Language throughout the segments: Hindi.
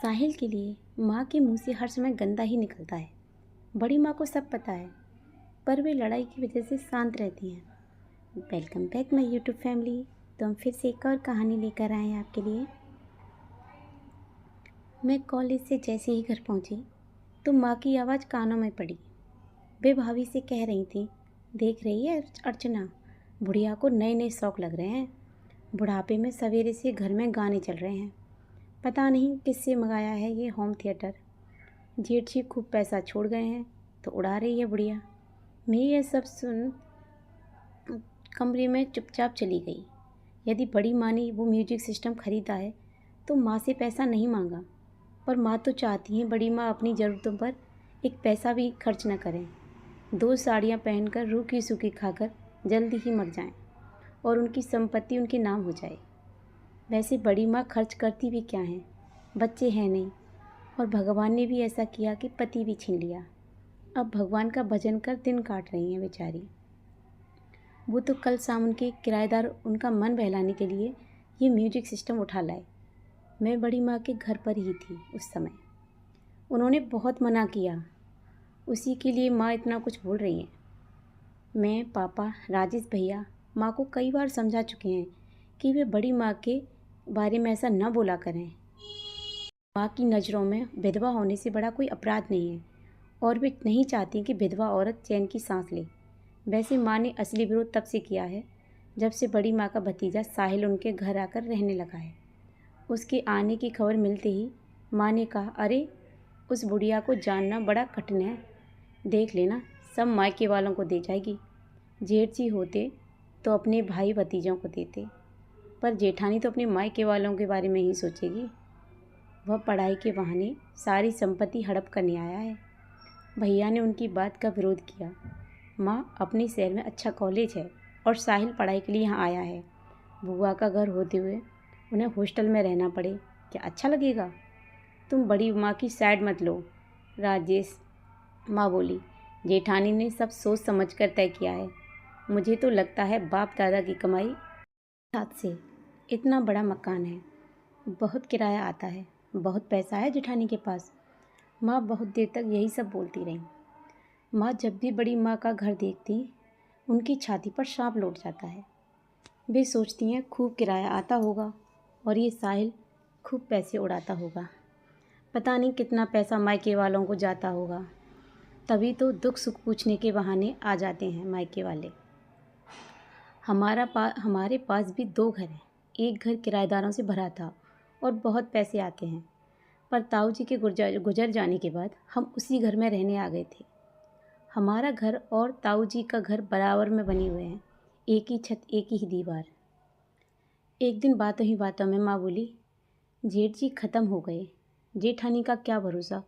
साहिल के लिए माँ के मुंह से हर समय गंदा ही निकलता है। बड़ी माँ को सब पता है, पर वे लड़ाई की वजह से शांत रहती हैं। Welcome back my YouTube family. तो हम फिर से एक और कहानी लेकर आए हैं आपके लिए। मैं कॉलेज से जैसे ही घर पहुँची तो माँ की आवाज़ कानों में पड़ी। वे भाभी से कह रही थी, देख रही है अर्चना, बुढ़िया को नए नए शौक़ लग रहे हैं। बुढ़ापे में सवेरे से घर में गाने चल रहे हैं। पता नहीं किससे मंगाया है ये होम थिएटर। जेठ जी खूब पैसा छोड़ गए हैं तो उड़ा रही है बुढ़िया। मैं यह सब सुन कमरे में चुपचाप चली गई। यदि बड़ी माँ ने वो म्यूजिक सिस्टम ख़रीदा है तो माँ से पैसा नहीं मांगा, पर माँ तो चाहती हैं बड़ी माँ अपनी ज़रूरतों पर एक पैसा भी खर्च न करें। 2 साड़ियाँ पहनकर रूखी सूखी खाकर जल्दी ही मर जाएं और उनकी संपत्ति उनके नाम हो जाए। वैसे बड़ी माँ खर्च करती भी क्या हैं, बच्चे हैं नहीं, और भगवान ने भी ऐसा किया कि पति भी छीन लिया। अब भगवान का भजन कर दिन काट रही हैं बेचारी। वो तो कल शाम उनके किराएदार उनका मन बहलाने के लिए ये म्यूजिक सिस्टम उठा लाए। मैं बड़ी माँ के घर पर ही थी उस समय। उन्होंने बहुत मना किया, उसी के लिए माँ इतना कुछ बोल रही हैं। मैं, पापा, राजेश भैया माँ को कई बार समझा चुके हैं कि वे बड़ी माँ के बारे में ऐसा न बोला करें। माँ की नज़रों में विधवा होने से बड़ा कोई अपराध नहीं है और वे नहीं चाहती कि विधवा औरत चैन की सांस ले। वैसे माँ ने असली विरोध तब से किया है जब से बड़ी माँ का भतीजा साहिल उनके घर आकर रहने लगा है। उसके आने की खबर मिलते ही माँ ने कहा, अरे उस बुढ़िया को जानना बड़ा कठिन है, देख लेना सब मायके वालों को दे जाएगी। जेठ जी होते तो अपने भाई भतीजों को देते, पर जेठानी तो अपने मायके वालों के बारे में ही सोचेगी। वह पढ़ाई के बहाने सारी संपत्ति हड़प करने आया है। भैया ने उनकी बात का विरोध किया। माँ, अपने शहर में अच्छा कॉलेज है और साहिल पढ़ाई के लिए यहाँ आया है। बुआ का घर होते हुए उन्हें हॉस्टल में रहना पड़े, क्या अच्छा लगेगा? तुम बड़ी माँ की साइड मत लो, राजेश माँ बोली। जेठानी ने सब सोच समझ कर तय किया है। मुझे तो लगता है बाप दादा की कमाई हाथ से इतना बड़ा मकान है, बहुत किराया आता है, बहुत पैसा है जेठानी के पास। माँ बहुत देर तक यही सब बोलती रही। माँ जब भी बड़ी माँ का घर देखती, उनकी छाती पर सांप लौट जाता है। वे सोचती हैं खूब किराया आता होगा और ये साहिल खूब पैसे उड़ाता होगा। पता नहीं कितना पैसा मायके वालों को जाता होगा, तभी तो दुख सुख पूछने के बहाने आ जाते हैं मायके वाले। हमारे पास भी 2 घर हैं। एक घर किराएदारों से भरा था और बहुत पैसे आते हैं, पर ताऊ जी के गुजर जाने के बाद हम उसी घर में रहने आ गए थे। हमारा घर और ताऊ जी का घर बराबर में बने हुए हैं, एक ही छत, एक ही दीवार। एक दिन बातों ही बातों में माँ बोली, जेठ जी ख़त्म हो गए, जेठानी का क्या भरोसा,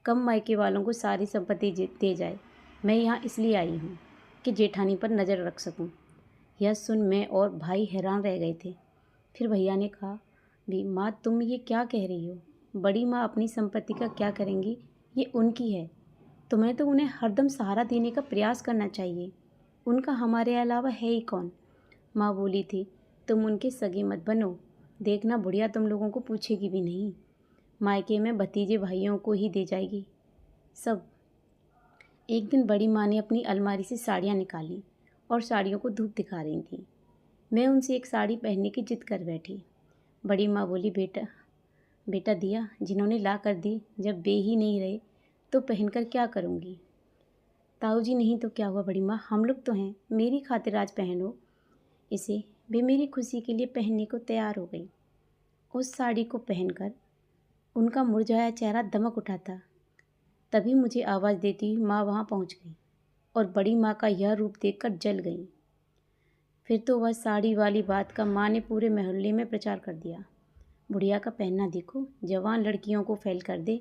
कम मायके वालों को सारी संपत्ति दे जाए। मैं यहाँ इसलिए आई हूँ कि जेठानी पर नज़र रख सकूँ। यह सुन मैं और भाई हैरान रह गए थे। फिर भैया ने कहा, भी माँ तुम ये क्या कह रही हो? बड़ी माँ अपनी संपत्ति का क्या करेंगी, ये उनकी है। तुम्हें तो उन्हें हरदम सहारा देने का प्रयास करना चाहिए। उनका हमारे अलावा है ही कौन? माँ बोली थी, तुम उनके सगे मत बनो, देखना बुढ़िया तुम लोगों को पूछेगी भी नहीं, मायके में भतीजे भाइयों को ही दे जाएगी सब। एक दिन बड़ी माँ ने अपनी अलमारी से साड़ियाँ निकाली और साड़ियों को धूप दिखा रही थी। मैं उनसे एक साड़ी पहनने की जिद कर बैठी। बड़ी माँ बोली, बेटा दिया, जिन्होंने ला कर दी, जब वे ही नहीं रहे तो पहनकर क्या करूँगी? ताऊ जी नहीं तो क्या हुआ बड़ी माँ, हम लोग तो हैं, मेरी खातिर आज पहनो इसे। वे मेरी खुशी के लिए पहनने को तैयार हो गई। उस साड़ी को पहनकर उनका मुरझाया चेहरा दमक उठा था। तभी मुझे आवाज़ देती हुई माँ वहाँ पहुँच गई और बड़ी माँ का यह रूप देखकर जल गई। फिर तो वह साड़ी वाली बात का माँ ने पूरे मोहल्ले में प्रचार कर दिया। बुढ़िया का पहनना देखो, जवान लड़कियों को फेल कर दे।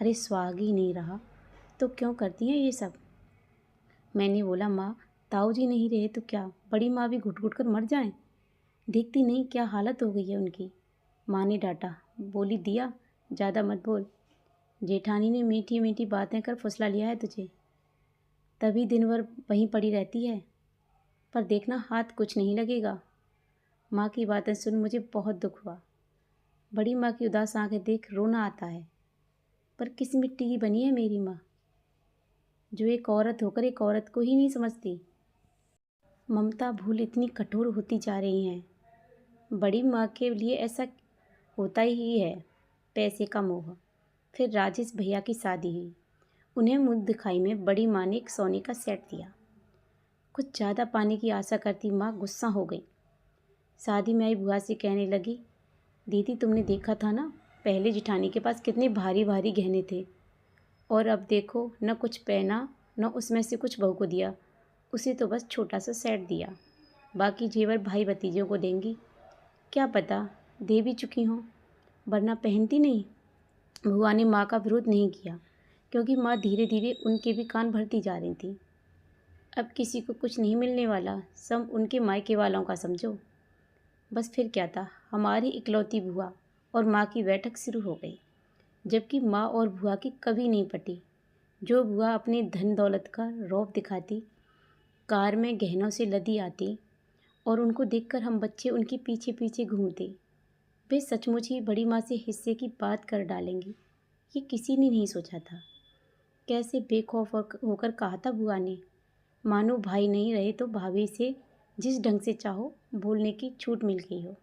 अरे सुहाग ही नहीं रहा तो क्यों करती हैं ये सब? मैंने बोला, माँ ताऊ जी नहीं रहे तो क्या, बड़ी माँ भी घुट घुट कर मर जाएं? देखती नहीं क्या हालत हो गई है उनकी। माँ ने डांटा, बोली, दिया ज़्यादा मत बोल, जेठानी ने मीठी मीठी बातें कर फुसला लिया है तुझे, तभी दिन भर वहीं पड़ी रहती है, पर देखना हाथ कुछ नहीं लगेगा। माँ की बातें सुन मुझे बहुत दुख हुआ। बड़ी माँ की उदास आंखें देख रोना आता है। पर किस मिट्टी की बनी है मेरी माँ, जो एक औरत होकर एक औरत को ही नहीं समझती। ममता भूल इतनी कठोर होती जा रही हैं। बड़ी माँ के लिए ऐसा होता ही है, पैसे का मोह। फिर राजेश भैया की शादी हुई। उन्हें मुँह दिखाई में बड़ी माँ ने एक सोने का सेट दिया। कुछ ज़्यादा पाने की आशा करती माँ गुस्सा हो गई। शादी में आई बुआ से कहने लगी, दीदी तुमने देखा था ना, पहले जिठानी के पास कितने भारी भारी गहने थे, और अब देखो न कुछ पहना न उसमें से कुछ बहू को दिया। उसे तो बस छोटा सा सेट दिया, बाकी जेवर भाई भतीजों को देंगी। क्या पता दे भी चुकी हों, वरना पहनती नहीं। बुआ ने माँ का विरोध नहीं किया, क्योंकि माँ धीरे धीरे उनके भी कान भरती जा रही थी। अब किसी को कुछ नहीं मिलने वाला, सब उनके मायके वालों का समझो। बस फिर क्या था, हमारी इकलौती बुआ और माँ की बैठक शुरू हो गई। जबकि माँ और बुआ की कभी नहीं पटी। जो बुआ अपने धन दौलत का रौब दिखाती, कार में गहनों से लदी आती, और उनको देखकर हम बच्चे उनके पीछे पीछे घूमते। वे सचमुच ही बड़ी माँ से हिस्से की बात कर डालेंगी, ये किसी ने नहीं सोचा था। कैसे बेखौफ होकर कहा था बुआ ने, मानो भाई नहीं रहे तो भाभी से जिस ढंग से चाहो बोलने की छूट मिल गई हो।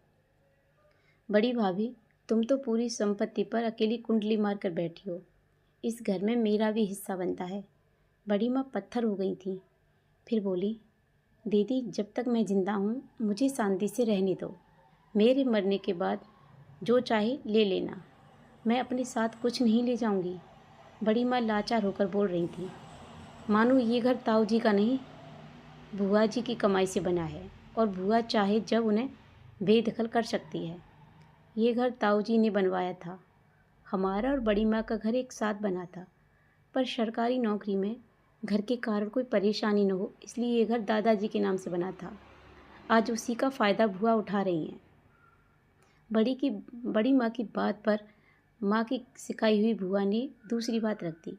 बड़ी भाभी, तुम तो पूरी संपत्ति पर अकेली कुंडली मार कर बैठी हो। इस घर में मेरा भी हिस्सा बनता है। बड़ी माँ पत्थर हो गई थी। फिर बोली, दीदी जब तक मैं जिंदा हूँ मुझे शांति से रहने दो। मेरे मरने के बाद जो चाहे ले लेना, मैं अपने साथ कुछ नहीं ले जाऊंगी। बड़ी माँ लाचार होकर बोल रही थी, मानो ये घर ताऊ जी का नहीं, बुआ जी की कमाई से बना है, और बुआ चाहे जब उन्हें बेदखल कर सकती है। ये घर ताऊ जी ने बनवाया था। हमारा और बड़ी माँ का घर एक साथ बना था, पर सरकारी नौकरी में घर के कारण कोई परेशानी न हो, इसलिए ये घर दादाजी के नाम से बना था। आज उसी का फ़ायदा बुआ उठा रही हैं। बड़ी माँ की बात पर माँ की सिखाई हुई बुआ ने दूसरी बात रख दी,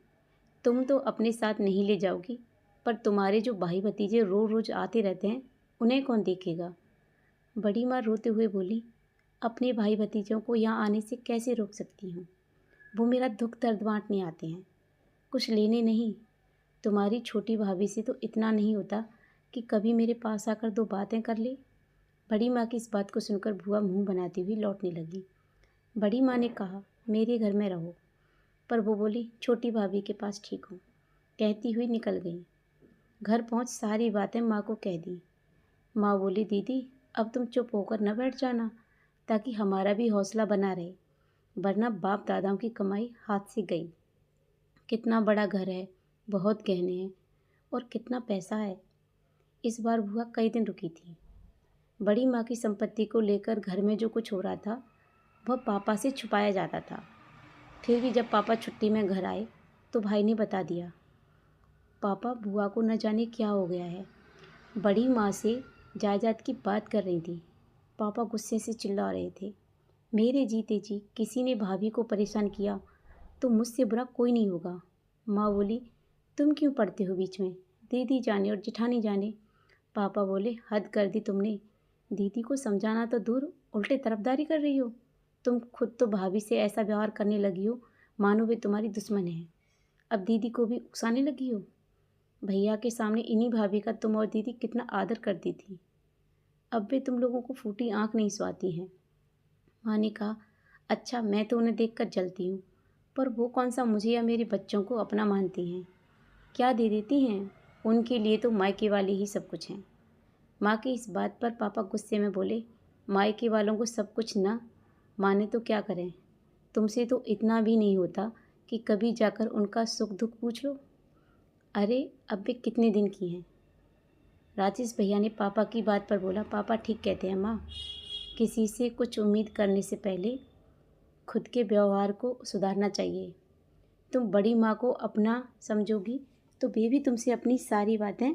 तुम तो अपने साथ नहीं ले जाओगी, पर तुम्हारे जो भाई भतीजे रोज़ रोज़ आते रहते हैं उन्हें कौन देखेगा। बड़ी माँ रोते हुए बोली, अपने भाई भतीजों को यहाँ आने से कैसे रोक सकती हूँ। वो मेरा दुख दर्द बांटने आते हैं, कुछ लेने नहीं। तुम्हारी छोटी भाभी से तो इतना नहीं होता कि कभी मेरे पास आकर दो बातें कर ले। बड़ी माँ की इस बात को सुनकर बुआ मुंह बनाती हुई लौटने लगी। बड़ी माँ ने कहा, मेरे घर में रहो, पर वो बोली, छोटी भाभी के पास ठीक हूँ, कहती हुई निकल गई। घर पहुँच सारी बातें माँ को कह दी। माँ बोली, दीदी अब तुम चुप होकर न बैठ जाना, ताकि हमारा भी हौसला बना रहे, वरना बाप दादाओं की कमाई हाथ से गई। कितना बड़ा घर है, बहुत गहने हैं, और कितना पैसा है। इस बार बुआ कई दिन रुकी थी। बड़ी माँ की संपत्ति को लेकर घर में जो कुछ हो रहा था वह पापा से छुपाया जाता था। फिर भी जब पापा छुट्टी में घर आए तो भाई ने बता दिया, पापा बुआ को न जाने क्या हो गया है। बड़ी माँ से जायदाद की बात कर रही थी। पापा गुस्से से चिल्ला रहे थे, मेरे जीते जी किसी ने भाभी को परेशान किया तो मुझसे बुरा कोई नहीं होगा। माँ बोली, तुम क्यों पढ़ते हो बीच में, दीदी जाने और जिठानी जाने। पापा बोले, हद कर दी तुमने, दीदी को समझाना तो दूर उल्टे तरफदारी कर रही हो। तुम खुद तो भाभी से ऐसा व्यवहार करने लगी हो मानो वे तुम्हारी दुश्मन है। अब दीदी को भी उकसाने लगी हो। भैया के सामने इन्हीं भाभी का तुम और दीदी कितना आदर करती थी, अब वे तुम लोगों को फूटी आंख नहीं सुहाती हैं। माँ ने कहा, अच्छा मैं तो उन्हें देखकर जलती हूँ, पर वो कौन सा मुझे या मेरे बच्चों को अपना मानती हैं। क्या दे देती हैं, उनके लिए तो मायके वाले ही सब कुछ हैं। माँ की इस बात पर पापा गुस्से में बोले, मायके वालों को सब कुछ ना माने तो क्या करें, तुमसे तो इतना भी नहीं होता कि कभी जाकर उनका सुख दुख पूछ लो। अरे अब वे कितने दिन की हैं। राजेश भैया ने पापा की बात पर बोला, पापा ठीक कहते हैं माँ, किसी से कुछ उम्मीद करने से पहले खुद के व्यवहार को सुधारना चाहिए। तुम बड़ी माँ को अपना समझोगी तो वे भी तुमसे अपनी सारी बातें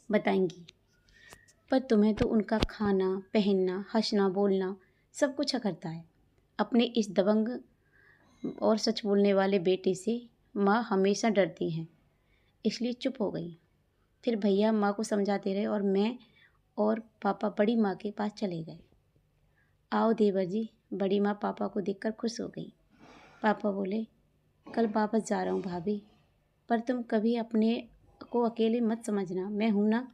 बताएंगी, पर तुम्हें तो उनका खाना पहनना हंसना बोलना सब कुछ अखरता है। अपने इस दबंग और सच बोलने वाले बेटे से माँ हमेशा डरती हैं, इसलिए चुप हो गई। फिर भैया माँ को समझाते रहे और मैं और पापा बड़ी माँ के पास चले गए। आओ देवर जी, बड़ी माँ पापा को देखकर खुश हो गई। पापा बोले, कल वापस जा रहा हूँ भाभी, पर तुम कभी अपने को अकेले मत समझना, मैं हूँ ना।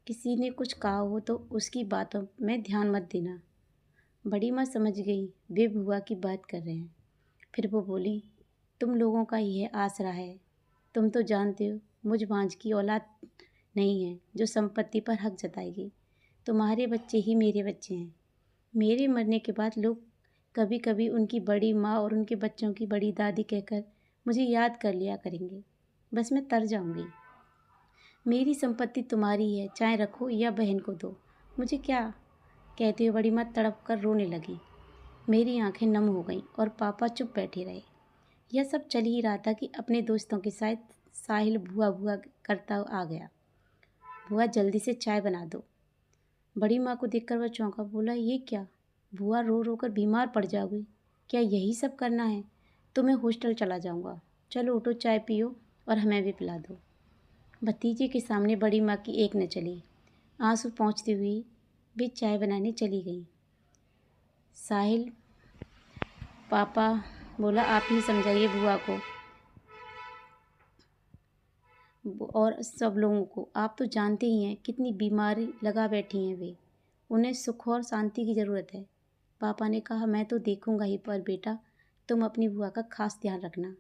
किसी ने कुछ कहा हो तो उसकी बातों में ध्यान मत देना। बड़ी माँ समझ गई वे बुआ की बात कर रहे हैं। फिर वो बोली, तुम लोगों का यह आसरा है। तुम तो जानते हो मुझ बांझ की औलाद नहीं है जो संपत्ति पर हक जताएगी। तुम्हारे बच्चे ही मेरे बच्चे हैं। मेरे मरने के बाद लोग कभी कभी उनकी बड़ी माँ और उनके बच्चों की बड़ी दादी कहकर मुझे याद कर लिया करेंगे। बस मैं तर जाऊंगी। मेरी संपत्ति तुम्हारी है, चाहे रखो या बहन को दो, मुझे क्या। कहते हुए बड़ी माँ तड़प कर रोने लगी। मेरी आंखें नम हो गईं और पापा चुप बैठे रहे। यह सब चल ही रहा था कि अपने दोस्तों के साथ साहिल बुआ बुआ करता आ गया। बुआ जल्दी से चाय बना दो। बड़ी माँ को देखकर वह चौंका। बोला, ये क्या बुआ, रो रो कर बीमार पड़ जाओगी? क्या यही सब करना है? तो मैं हॉस्टल चला जाऊँगा। चलो उठो, चाय पियो और हमें भी पिला दो। भतीजे के सामने बड़ी माँ की एक न चली। आंसू पहुँचती हुई वे चाय बनाने चली गई। साहिल पापा बोला, आप ही समझाइए बुआ को और सब लोगों को। आप तो जानते ही हैं कितनी बीमारी लगा बैठी हैं वे। उन्हें सुख और शांति की ज़रूरत है। पापा ने कहा, मैं तो देखूंगा ही, पर बेटा तुम अपनी बुआ का खास ध्यान रखना।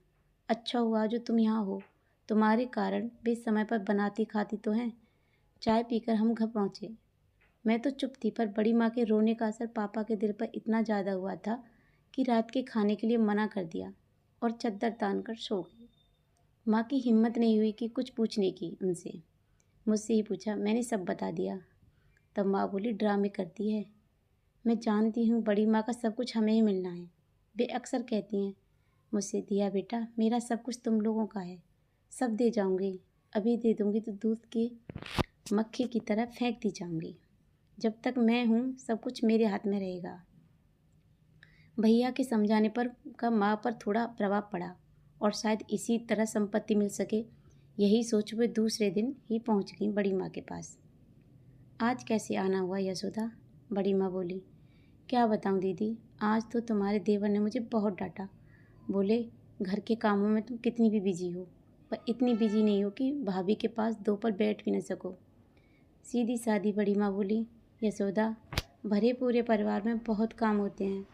अच्छा हुआ जो तुम यहाँ हो। तुम्हारे कारण वे समय पर बनाती खाती तो हैं। चाय पीकर हम घर पहुँचे। मैं तो चुप थी, पर बड़ी माँ के रोने का असर पापा के दिल पर इतना ज़्यादा हुआ था कि रात के खाने के लिए मना कर दिया और चद्दर तान कर सो गई। माँ की हिम्मत नहीं हुई कि कुछ पूछने की उनसे। मुझसे ही पूछा, मैंने सब बता दिया। तब माँ बोली, ड्रामे करती है। मैं जानती हूँ बड़ी माँ का सब कुछ हमें ही मिलना है। वे अक्सर कहती हैं मुझसे, दिया बेटा मेरा सब कुछ तुम लोगों का है, सब दे जाऊँगी। अभी दे दूँगी तो दूध के मक्खी की तरह फेंक दी जाऊँगी। जब तक मैं हूँ सब कुछ मेरे हाथ में रहेगा। भैया के समझाने पर का माँ पर थोड़ा प्रभाव पड़ा और शायद इसी तरह संपत्ति मिल सके, यही सोच वे दूसरे दिन ही पहुँच गई बड़ी माँ के पास। आज कैसे आना हुआ यशोदा? बड़ी माँ बोली, क्या बताऊँ दीदी, आज तो तुम्हारे देवर ने मुझे बहुत डांटा। बोले, घर के कामों में तुम कितनी भी बिजी हो, पर इतनी बिजी नहीं हो कि भाभी के पास दो पल बैठ भी न सको। सीधी सादी बड़ी माँ बोली, यशोदा भरे पूरे परिवार में बहुत काम होते हैं,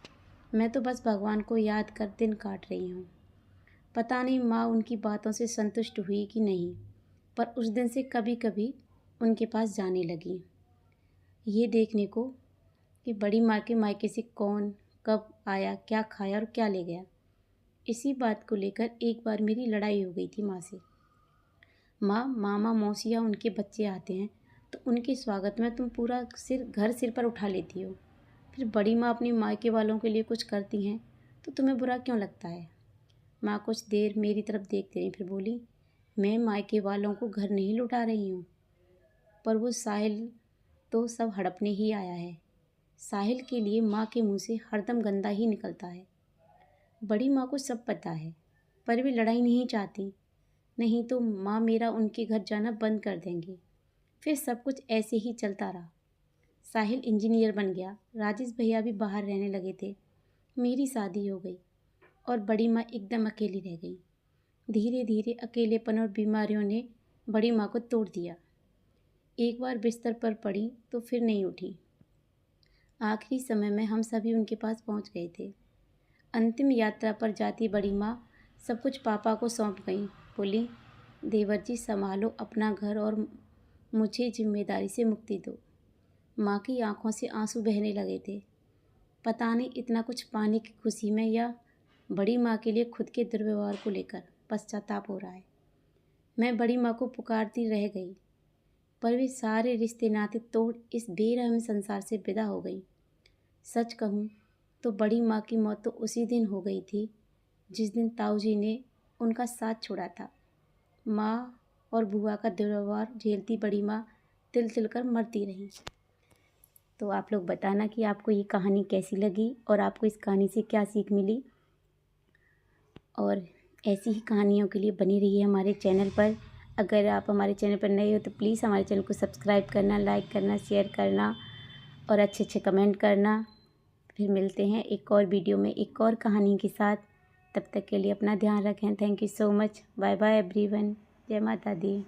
मैं तो बस भगवान को याद कर दिन काट रही हूँ। पता नहीं माँ उनकी बातों से संतुष्ट हुई कि नहीं, पर उस दिन से कभी कभी उनके पास जाने लगी, ये देखने को कि बड़ी माँ के मायके से कौन कब आया, क्या खाया और क्या ले गया। इसी बात को लेकर एक बार मेरी लड़ाई हो गई थी माँ से। माँ, मामा मौसी या उनके बच्चे आते हैं तो उनके स्वागत में तुम पूरा सिर पर उठा लेती हो। फिर बड़ी माँ अपनी मायके वालों के लिए कुछ करती हैं तो तुम्हें बुरा क्यों लगता है? माँ कुछ देर मेरी तरफ देखती रही, फिर बोली, मैं मायके वालों को घर नहीं लौटा रही हूँ, पर वो साहिल तो सब हड़पने ही आया है। साहिल के लिए माँ के मुँह से हरदम गंदा ही निकलता है। बड़ी माँ को सब पता है, पर वे लड़ाई नहीं चाहती, नहीं तो माँ मेरा उनके घर जाना बंद कर देंगी। फिर सब कुछ ऐसे ही चलता रहा। साहिल इंजीनियर बन गया, राजेश भैया भी बाहर रहने लगे थे, मेरी शादी हो गई और बड़ी माँ एकदम अकेली रह गई। धीरे धीरे अकेलेपन और बीमारियों ने बड़ी माँ को तोड़ दिया। एक बार बिस्तर पर पड़ी तो फिर नहीं उठी। आखिरी समय में हम सभी उनके पास पहुंच गए थे। अंतिम यात्रा पर जाती बड़ी माँ सब कुछ पापा को सौंप गई। बोली, देवर जी संभालो अपना घर और मुझे जिम्मेदारी से मुक्ति दो। माँ की आंखों से आंसू बहने लगे थे। पता नहीं इतना कुछ पाने की खुशी में या बड़ी माँ के लिए खुद के दुर्व्यवहार को लेकर पश्चाताप हो रहा है। मैं बड़ी माँ को पुकारती रह गई, पर वे सारे रिश्ते नाते तोड़ इस बेरहम संसार से विदा हो गई। सच कहूँ तो बड़ी माँ की मौत तो उसी दिन हो गई थी जिस दिन ताऊ जी ने उनका साथ छोड़ा था। माँ और बुआ का दुर्व्यवहार झेलती बड़ी माँ तिल तिल कर मरती रही। तो आप लोग बताना कि आपको ये कहानी कैसी लगी और आपको इस कहानी से क्या सीख मिली। और ऐसी ही कहानियों के लिए बनी रहिए हमारे चैनल पर। अगर आप हमारे चैनल पर नए हो तो प्लीज़ हमारे चैनल को सब्सक्राइब करना, लाइक करना, शेयर करना और अच्छे अच्छे कमेंट करना। फिर मिलते हैं एक और वीडियो में एक और कहानी के साथ। तब तक के लिए अपना ध्यान रखें। Thank you so much. Bye bye everyone. जय माता दी।